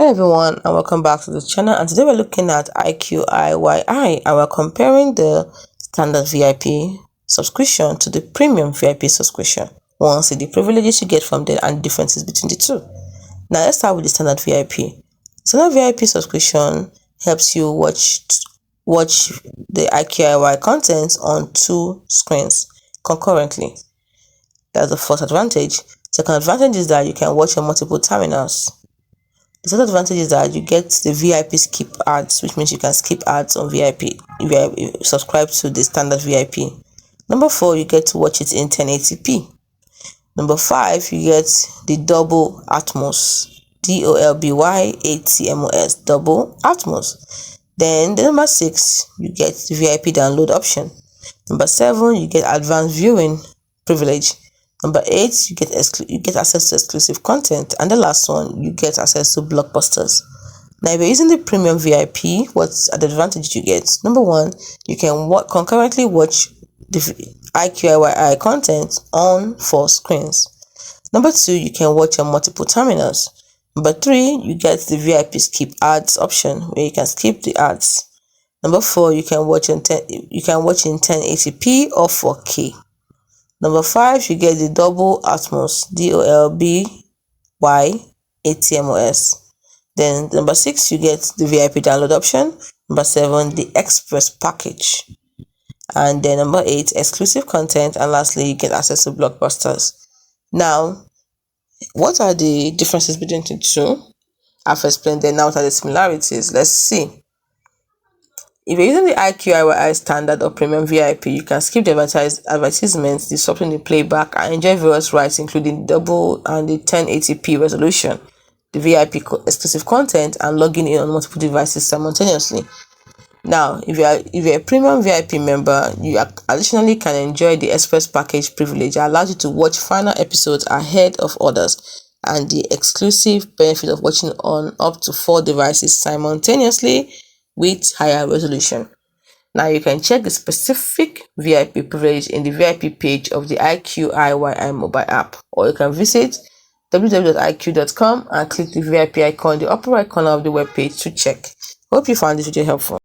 Hi everyone, and welcome back to the channel. And today we're looking at IQIYI, and we're comparing the standard VIP subscription to the premium VIP subscription. We want to see the privileges you get from there and differences between the two. Now let's start with the standard VIP. Standard VIP subscription helps you watch the IQIYI content on two screens concurrently. That's the first advantage. Second advantage is that you can watch on multiple terminals. The third advantage is that you get the VIP skip ads, which means you can skip ads on VIP if you subscribe to the standard VIP. Number 4, you get to watch it in 1080p. Number 5, you get the double Atmos, DOLBY ATMOS, double Atmos. Then the number 6, you get the VIP download option. Number 7, you get advanced viewing privilege. Number 8, you get access to exclusive content, and the last one, you get access to blockbusters. Now, if you're using the premium VIP, what's the advantage you get? Number 1, you can concurrently watch the IQIYI content on 4 screens. Number 2, you can watch on multiple terminals. Number 3, you get the VIP skip ads option, where you can skip the ads. Number 4, you can watch in 1080p or 4K. Number 5, you get the double Atmos, DOLBY ATMOS. Then number 6, you get the VIP download option. Number 7, the express package. And then number 8, exclusive content. And lastly, you get access to blockbusters. Now, what are the differences between the two? I've explained them. Now, what are the similarities? Let's see. If you're using the IQIYI standard or premium VIP, you can skip the advertisements, disrupting the playback, and enjoy various rights including double and the 1080p resolution, the VIP exclusive content, and logging in on multiple devices simultaneously. Now, if you're a premium VIP member, you additionally can enjoy the express package privilege that allows you to watch final episodes ahead of others, and the exclusive benefit of watching on up to 4 devices simultaneously with higher resolution. Now you can check the specific VIP privilege in the VIP page of the IQIYI mobile app, or you can visit www.iq.com and click the VIP icon in the upper right corner of the web page to check. Hope you found this video helpful.